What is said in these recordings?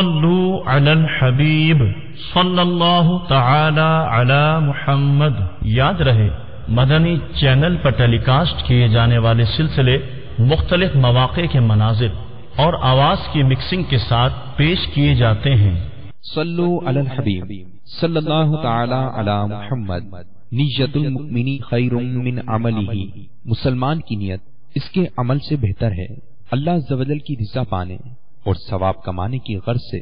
صلو علی الحبیب صلی اللہ تعالی علی محمد۔ یاد رہے مدنی چینل پر ٹیلی کاسٹ کیے جانے والے سلسلے مختلف مواقع کے مناظر اور آواز کی مکسنگ کے ساتھ پیش کیے جاتے ہیں۔ صلو علی الحبیب صلی اللہ تعالی علی محمد۔ نیت المؤمن خیر من عملہ، مسلمان کی نیت اس کے عمل سے بہتر ہے۔ اللہ عز و جل کی رضا پانے اور ثواب کمانے کی غرض سے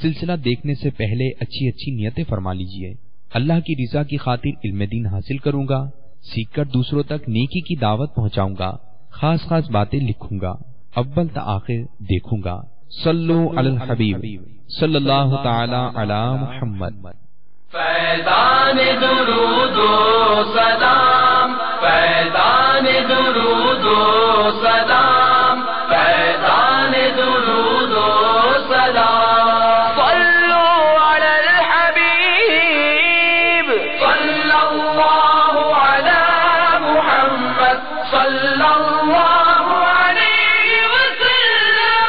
سلسلہ دیکھنے سے پہلے اچھی اچھی نیتیں فرما لیجئے۔ اللہ کی رضا کی خاطر علم دین حاصل کروں گا، سیکھ کر دوسروں تک نیکی کی دعوت پہنچاؤں گا، خاص خاص باتیں لکھوں گا، اول تا آخر دیکھوں گا۔ صلو علی الحبیب صلی اللہ تعالی علی محمد۔ فیضان درود و سلام، فیضان درود و سلام، فیضان درود و سلام۔ صلو علی الحبیب صلی اللہ علی محمد صلی اللہ علیہ وسلم۔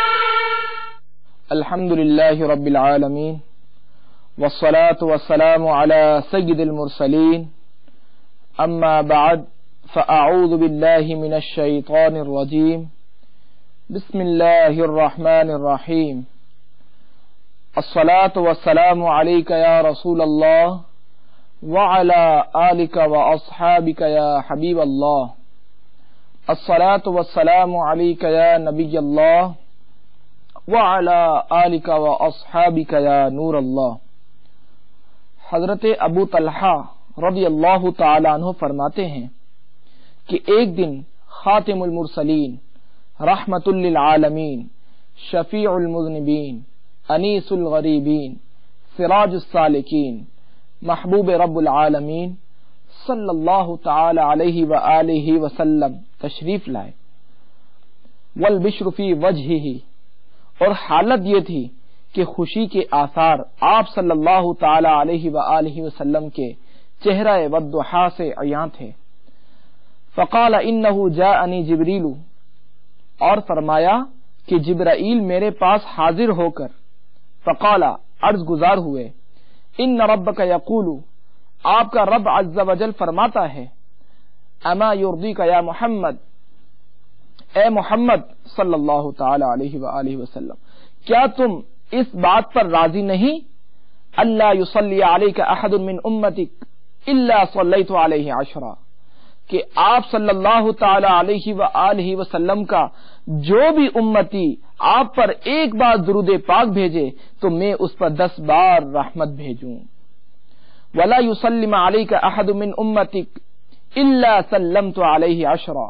الحمد للہ رب العالمین، والصلاة والسلام على سید المرسلین، اما بعد فاعوذ باللہ من الشیطان الرجیم، بسم اللہ الرحمن الرحیم۔ الصلاة والسلام علیک یا رسول اللہ وعلى آلک واصحابک یا حبیب اللہ۔ الصلاة والسلام علیک یا نبی اللہ وعلى آلک واصحابک یا نور اللہ۔ حضرت ابو طلحہ رضی اللہ تعالی عنہ فرماتے ہیں کہ ایک دن خاتم المرسلین، رحمت للعالمین، شفیع المذنبین، انیس الغریبین، سراج السالکین، محبوب رب العالمین صلی اللہ تعالی علیہ وآلہ وسلم تشریف لائے۔ والبشر فی وجہہ، اور حالت یہ تھی کہ خوشی کے آثار آپ صلی اللہ تعالی علیہ وآلہ وسلم کے چہرہ والضحا سے عیاں تھے۔ فقال انہ جاءنی جبریل، اور فرمایا کہ جبرائیل میرے پاس حاضر ہو کر فقال، عرض گزار ہوئے، ان ربک یقول، آپ کا رب عز و جل فرماتا ہے، اما یرضیک یا محمد، اے محمد صلی اللہ تعالی علیہ وآلہ وسلم، کیا تم اس بات پر راضی نہیں، اللہ یصلی علیک احد من امتک الا صلیت علیہ عشرا، کہ آپ صلی اللہ تعالی علیہ وآلہ وسلم کا جو بھی امتی آپ پر ایک بار درود پاک بھیجے تو میں اس پر 10 بار رحمت بھیجوں۔ ولا یسلم علیک احد من امتک الا سلمت علیہ عشرا،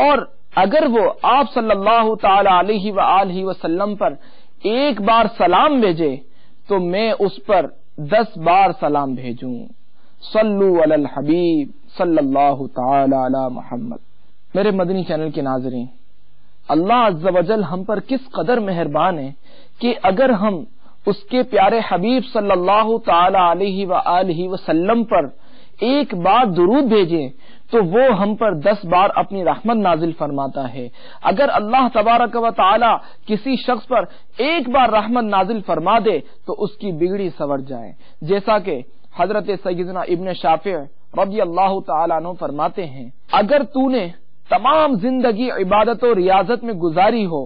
اور اگر وہ آپ صلی اللہ تعالی علیہ وآلہ وسلم پر ایک بار سلام بھیجے تو میں اس پر 10 بار سلام بھیجوں۔ صلو علی الحبیب صلی اللہ تعالی علی محمد۔ میرے مدنی چینل کے ناظرین، اللہ عز و جل ہم پر کس قدر مہربان ہے کہ اگر ہم اس کے پیارے حبیب صلی اللہ تعالی علیہ وآلہ وسلم پر ایک بار درود بھیجیں تو وہ ہم پر 10 بار اپنی رحمت نازل فرماتا ہے۔ اگر اللہ تبارک و تعالی کسی شخص پر ایک بار رحمت نازل فرما دے تو اس کی بگڑی سنور جائے، جیسا کہ حضرت سیدنا ابن شافع رضی اللہ تعالیٰ عنہ فرماتے ہیں، اگر تو نے تمام زندگی عبادت و ریاضت میں گزاری ہو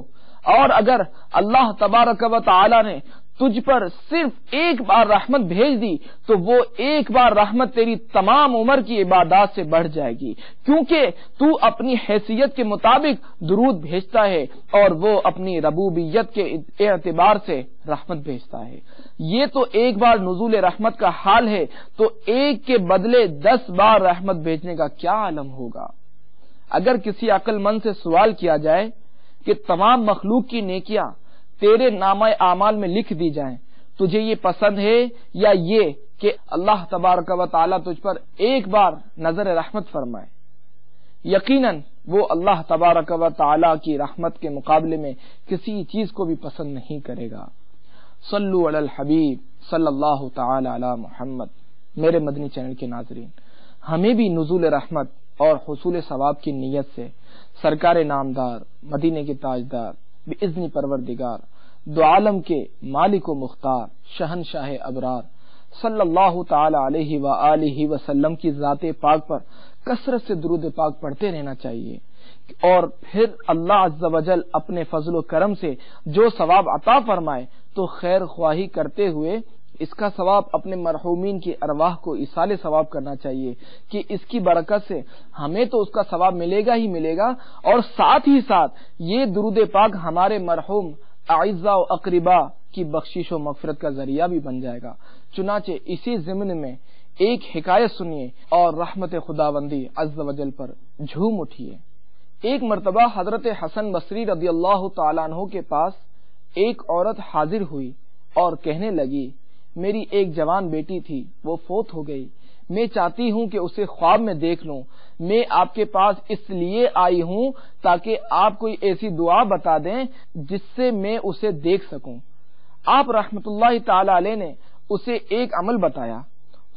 اور اگر اللہ تبارک و تعالی نے تجھ پر صرف ایک بار رحمت بھیج دی تو وہ ایک بار رحمت تیری تمام عمر کی عبادات سے بڑھ جائے گی، کیونکہ تو اپنی حیثیت کے مطابق درود بھیجتا ہے اور وہ اپنی ربوبیت کے اعتبار سے رحمت بھیجتا ہے۔ یہ تو ایک بار نزول رحمت کا حال ہے، تو ایک کے بدلے 10 بار رحمت بھیجنے کا کیا عالم ہوگا۔ اگر کسی عقل مند سے سوال کیا جائے کہ تمام مخلوق کی نیکیاں تیرے نامہ اعمال میں لکھ دی جائیں، تجھے یہ پسند ہے یا یہ کہ اللہ تبارک و تعالیٰ تجھ پر ایک بار نظر رحمت فرمائے؟ یقیناً وہ اللہ تبارک و تعالیٰ کی رحمت کے مقابلے میں کسی چیز کو بھی پسند نہیں کرے گا۔ صلو علی الحبیب صلی اللہ تعالی علی محمد۔ میرے مدنی چینل کے ناظرین، ہمیں بھی نزول رحمت اور حصول ثواب کی نیت سے سرکار نامدار، مدینے کے تاجدار، باذن پروردگار دو عالم کے مالک و مختار شہنشاہ ابرار صلی اللہ تعالی علیہ وآلہ وسلم کی ذات پاک پر کثرت سے درود پاک پڑھتے رہنا چاہیے، اور پھر اللہ عز و جل اپنے فضل و کرم سے جو ثواب عطا فرمائے تو خیر خواہی کرتے ہوئے اس کا ثواب اپنے مرحومین کی ارواح کو ایصال ثواب کرنا چاہیے کہ اس کی برکت سے ہمیں تو اس کا ثواب ملے گا ہی ملے گا، اور ساتھ ہی ساتھ یہ درود پاک ہمارے مرحوم اعزاء و اقربا کی بخشش و مغفرت کا ذریعہ بھی بن جائے گا۔ چنانچہ اسی ضمن میں ایک حکایت سنیے اور رحمت خداوندی عز و جل پر جھوم اٹھیے۔ ایک مرتبہ حضرت حسن بصری رضی اللہ تعالیٰ عنہ کے پاس ایک عورت حاضر ہوئی اور کہنے لگی، میری ایک جوان بیٹی تھی، وہ فوت ہو گئی، میں چاہتی ہوں کہ اسے خواب میں دیکھ لوں، میں آپ کے پاس اس لیے آئی ہوں تاکہ آپ کوئی ایسی دعا بتا دیں جس سے میں اسے دیکھ سکوں۔ آپ رحمت اللہ تعالی علیہ نے اسے ایک عمل بتایا،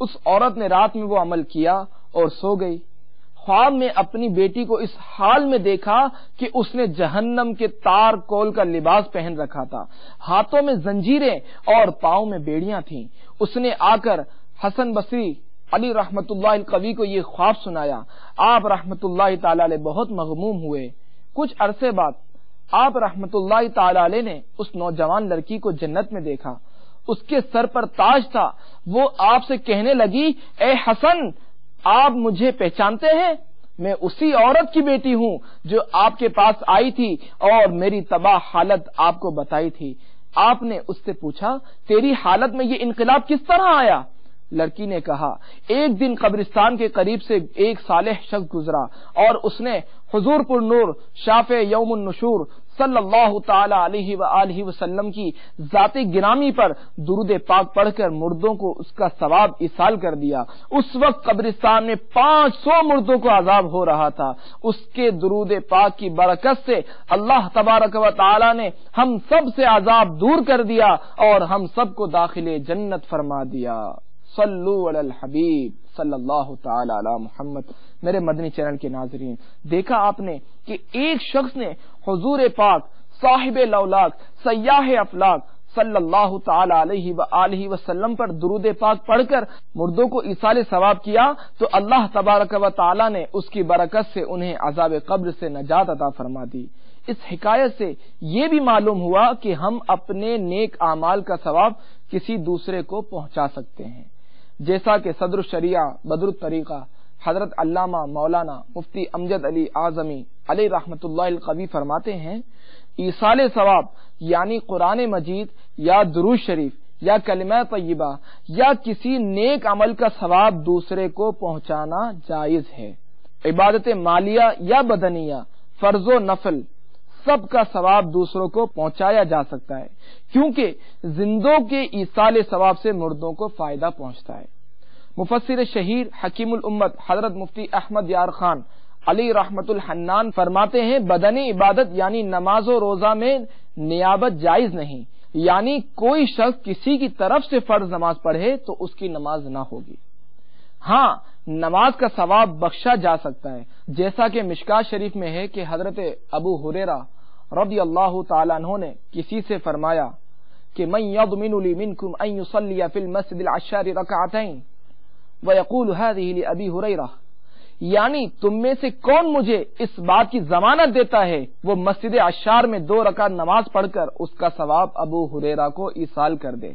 اس عورت نے رات میں وہ عمل کیا اور سو گئی۔ خواب میں اپنی بیٹی کو اس حال میں دیکھا کہ اس نے جہنم کے تار کول کا لباس پہن رکھا تھا، ہاتھوں میں زنجیریں اور پاؤں میں بیڑیاں تھیں۔ اس نے آ کر حسن بصری علی رحمت اللہ القوی کو یہ خواب سنایا۔ آپ رحمت اللہ تعالی علیہ بہت مغموم ہوئے۔ کچھ عرصے بعد آپ رحمت اللہ تعالی علیہ نے اس نوجوان لڑکی کو جنت میں دیکھا، اس کے سر پر تاج تھا۔ وہ آپ سے کہنے لگی، اے حسن، آپ مجھے پہچانتے ہیں؟ میں اسی عورت کی بیٹی ہوں جو آپ کے پاس آئی تھی اور میری تباہ حالت آپ کو بتائی تھی۔ آپ نے اس سے پوچھا، تیری حالت میں یہ انقلاب کس طرح آیا؟ لڑکی نے کہا، ایک دن قبرستان کے قریب سے ایک صالح شخص گزرا اور اس نے حضور پر نور شافع یوم النشور صلی اللہ تعالی علیہ وآلہ وسلم کی ذات گرامی پر درود پاک پڑھ کر مردوں کو اس کا ثواب ایصال کر دیا۔ اس وقت قبرستان میں 500 مردوں کو عذاب ہو رہا تھا۔ اس کے درود پاک کی برکت سے اللہ تبارک و تعالی نے ہم سب سے عذاب دور کر دیا اور ہم سب کو داخل جنت فرما دیا۔ صلو علی الحبیب صلی اللہ تعالی علی محمد۔ میرے مدنی چینل کے ناظرین، دیکھا آپ نے کہ ایک شخص نے حضور پاک صاحب لولاک سیاح افلاک صلی اللہ تعالی علیہ وآلہ وسلم پر درود پاک پڑھ کر مردوں کو ایصال ثواب کیا تو اللہ تبارک و تعالی نے اس کی برکت سے انہیں عذاب قبر سے نجات عطا فرما دی۔ اس حکایت سے یہ بھی معلوم ہوا کہ ہم اپنے نیک اعمال کا ثواب کسی دوسرے کو پہنچا سکتے ہیں، جیسا کہ صدر الشریعہ بدر الطریقہ حضرت علامہ مولانا مفتی امجد علی اعظمی علیہ رحمت اللہ القوی فرماتے ہیں، ایصال ثواب یعنی قرآن مجید یا درود شریف یا کلمہ طیبہ یا کسی نیک عمل کا ثواب دوسرے کو پہنچانا جائز ہے۔ عبادت مالیہ یا بدنیہ، فرض و نفل، سب کا ثواب دوسروں کو پہنچایا جا سکتا ہے، کیونکہ زندوں کے ایصال ثواب سے مردوں کو فائدہ پہنچتا ہے۔ مفسر شہیر حکیم الامت حضرت مفتی احمد یار خان علی رحمت الحنان فرماتے ہیں، بدنی عبادت یعنی نماز و روزہ میں نیابت جائز نہیں، یعنی کوئی شخص کسی کی طرف سے فرض نماز پڑھے تو اس کی نماز نہ ہوگی۔ ہاں، نماز کا ثواب بخشا جا سکتا ہے، جیسا کہ مشکات شریف میں ہے کہ حضرت ابو ہریرہ رضی اللہ تعالیٰ عنہ نے کسی سے فرمایا کہ من یضمن لی منکم ان یصلی فی المسجد العشار رکعتین ویقول هذه لأبی ہریرہ، یعنی تم میں سے کون مجھے اس بات کی ضمانت دیتا ہے وہ مسجد عشار میں 2 رکعت نماز پڑھ کر اس کا ثواب ابو ہریرہ کو ایصال کر دے۔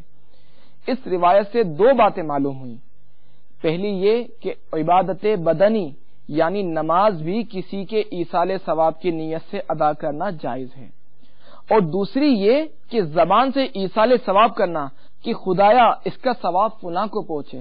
اس روایت سے 2 باتیں معلوم ہوئیں۔ پہلی یہ کہ عبادت بدنی یعنی نماز بھی کسی کے ایصال ثواب کی نیت سے ادا کرنا جائز ہے، اور دوسری یہ کہ زبان سے ایصال ثواب کرنا کہ خدایا اس کا ثواب فلاں کو پہنچے،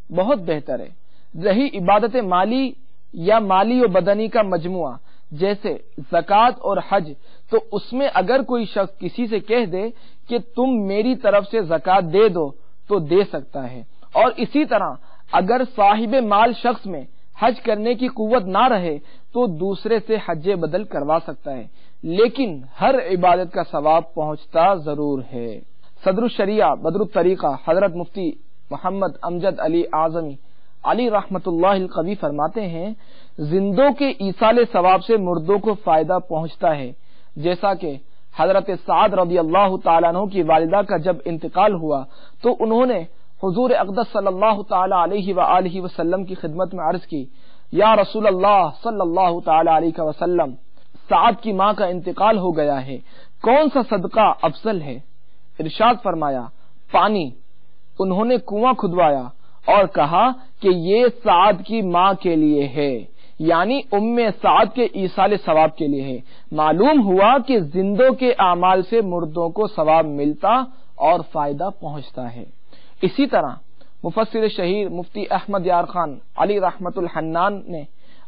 بہت بہتر ہے۔ رہی عبادت مالی یا مالی و بدنی کا مجموعہ جیسے زکوٰۃ اور حج، تو اس میں اگر کوئی شخص کسی سے کہہ دے کہ تم میری طرف سے زکوٰۃ دے دو تو دے سکتا ہے، اور اسی طرح اگر صاحب مال شخص میں حج کرنے کی قوت نہ رہے تو دوسرے سے حج بدل کروا سکتا ہے، لیکن ہر عبادت کا ثواب پہنچتا ضرور ہے۔ صدر الشریعہ بدر الطریقہ حضرت مفتی محمد امجد علی اعظمی علی رحمت اللہ القوی فرماتے ہیں، زندوں کے ایصال ثواب سے مردوں کو فائدہ پہنچتا ہے، جیسا کہ حضرت سعد رضی اللہ تعالیٰ عنہ کی والدہ کا جب انتقال ہوا تو انہوں نے حضور اقدس صلی اللہ تعالی علیہ وآلہ وسلم کی خدمت میں عرض کی، یا رسول اللہ صلی اللہ تعالی علیہ وسلم، سعد کی ماں کا انتقال ہو گیا ہے، کون سا صدقہ افضل ہے؟ ارشاد فرمایا، پانی۔ انہوں نے کنواں کھدوایا اور کہا کہ یہ سعد کی ماں کے لیے ہے، یعنی ام سعد کے ایصال ثواب کے لیے ہے۔ معلوم ہوا کہ زندوں کے اعمال سے مردوں کو ثواب ملتا اور فائدہ پہنچتا ہے۔ اسی طرح مفسر شہیر مفتی احمد یار خان علی رحمت الحنان نے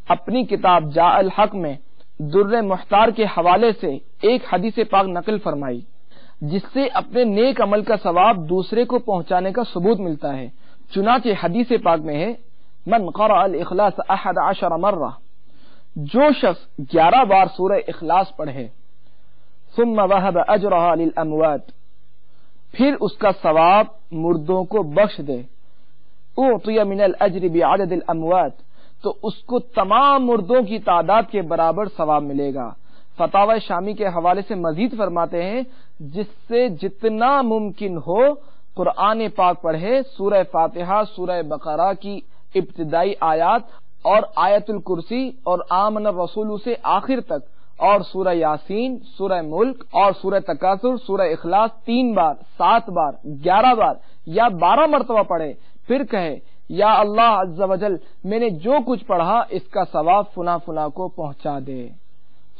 اپنی کتاب جاء الحق میں در محتار کے حوالے سے ایک حدیث پاک نقل فرمائی جس سے اپنے نیک عمل کا ثواب دوسرے کو پہنچانے کا ثبوت ملتا ہے۔ چنانچہ حدیث پاک میں ہے، من قرأ الاخلاص 11 مرہ، جو شخص 11 بار سورہ اخلاص پڑھے، ثم وهب اجرها للاموات، پھر اس کا ثواب مردوں کو بخش دے، اعطی من الاجر بعدد الاموات، تو اس کو تمام مردوں کی تعداد کے برابر ثواب ملے گا۔ فتاوی شامی کے حوالے سے مزید فرماتے ہیں، جس سے جتنا ممکن ہو قرآن پاک پڑھے، سورہ فاتحہ، سورہ بقرہ کی ابتدائی آیات اور آیت الکرسی اور آمن الرسول سے آخر تک، اور سورہ یاسین، سورہ ملک اور سورہ تکاثر، سورہ اخلاص 3 بار، 7 بار، 11 بار یا 12 مرتبہ پڑھے، پھر کہے، یا اللہ عز و جل، میں نے جو کچھ پڑھا اس کا ثواب فلاں فلاں کو پہنچا دے۔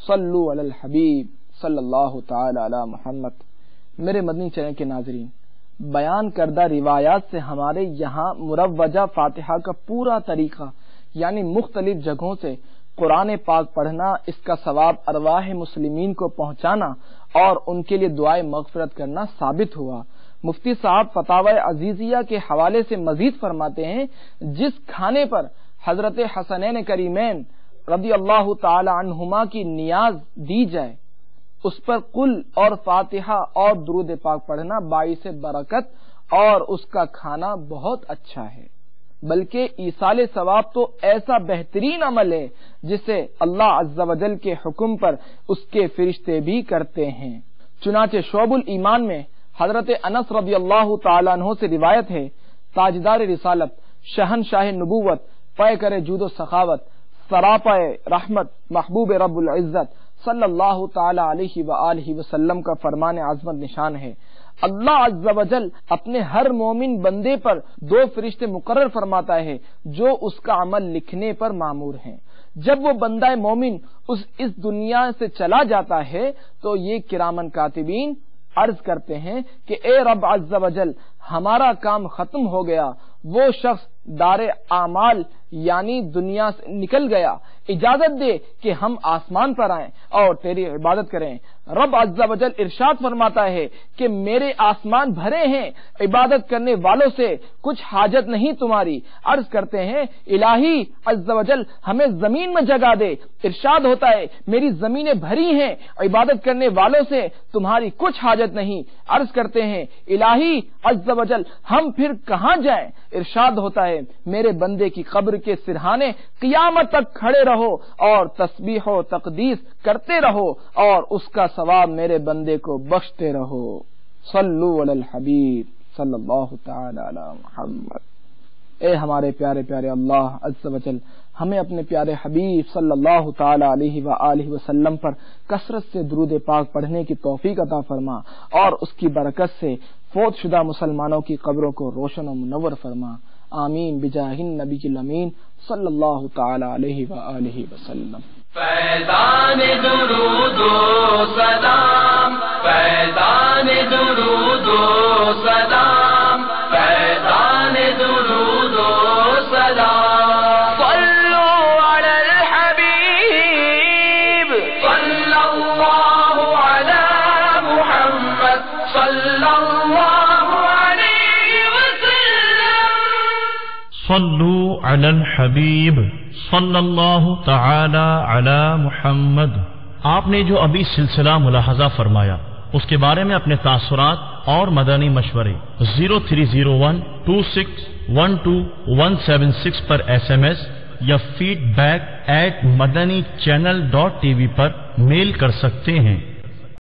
صلو علی الحبیب صلی اللہ تعالی علی محمد۔ میرے مدنی چینل کے ناظرین، بیان کردہ روایات سے ہمارے یہاں مروجہ فاتحہ کا پورا طریقہ، یعنی مختلف جگہوں سے قرآن پاک پڑھنا، اس کا ثواب ارواح مسلمین کو پہنچانا اور ان کے لیے دعائے مغفرت کرنا ثابت ہوا۔ مفتی صاحب فتاوی عزیزیہ کے حوالے سے مزید فرماتے ہیں، جس کھانے پر حضرت حسنین کریمین رضی اللہ تعالی عنہما کی نیاز دی جائے، اس پر قل اور فاتحہ اور درود پاک پڑھنا باعث برکت اور اس کا کھانا بہت اچھا ہے۔ بلکہ ایصال ثواب تو ایسا بہترین عمل ہے جسے اللہ عز و جل کے حکم پر اس کے فرشتے بھی کرتے ہیں۔ چنانچہ شعب الایمان میں حضرت انس رضی اللہ تعالیٰ عنہ سے روایت ہے، تاجدار رسالت، شہنشاہ نبوت، پیکر جود و سخاوت، سراپا رحمت، محبوب رب العزت صلی اللہ تعالی علیہ وآلہ وسلم کا فرمان عظمت نشان ہے، اللہ عز و جل اپنے ہر مومن بندے پر 2 فرشتے مقرر فرماتا ہے جو اس کا عمل لکھنے پر مامور ہیں۔ جب وہ بندہ مومن اس دنیا سے چلا جاتا ہے تو یہ کرامن کاتبین عرض کرتے ہیں کہ اے رب عز و جل، ہمارا کام ختم ہو گیا، وہ شخص دار اعمال یعنی دنیا سے نکل گیا، اجازت دے کہ ہم آسمان پر آئیں اور تیری عبادت کریں۔ رب عز و جل ارشاد فرماتا ہے کہ میرے آسمان بھرے ہیں، عبادت کرنے والوں سے کچھ حاجت نہیں تمہاری۔ عرض کرتے ہیں الہی عز و جل ہمیں زمین میں جگہ دے، ارشاد ہوتا ہے میری زمینیں بھری ہیں، عبادت کرنے والوں سے تمہاری کچھ حاجت نہیں۔ عرض کرتے ہیں الہی عز و جل ہم پھر کہاں جائیں؟ ارشاد ہوتا ہے میرے بندے کی قبر کے سرہانے قیامت تک کھڑے رہو اور تسبیح و تقدیس کرتے رہو اور اس کا ثواب میرے بندے کو بخشتے رہو۔ صلو علی الحبیب صلی اللہ تعالی علی محمد۔ اے ہمارے پیارے پیارے اللہ عز و جل، ہمیں اپنے پیارے حبیب صلی اللہ تعالی علیہ وآلہ وسلم پر کثرت سے درود پاک پڑھنے کی توفیق عطا فرما اور اس کی برکت سے فوت شدہ مسلمانوں کی قبروں کو روشن و منور فرما، آمین بجاہ النبی الامین صلی اللہ تعالی علیہ وآلہ وسلم۔ فیضان درود و سلام، فیضان درود و سلام، فیضان درود و سلام، صلوا علی الحبیب صلی اللہ علی محمد صلی اللہ علیہ وسلم۔ صلو علی الحبیب صلی اللہ تعالی علی محمد۔ آپ نے جو ابھی سلسلہ ملاحظہ فرمایا اس کے بارے میں اپنے تاثرات اور مدنی مشورے 030126127176 پر SMS یا feedback@madanichannel.tv پر میل کر سکتے ہیں۔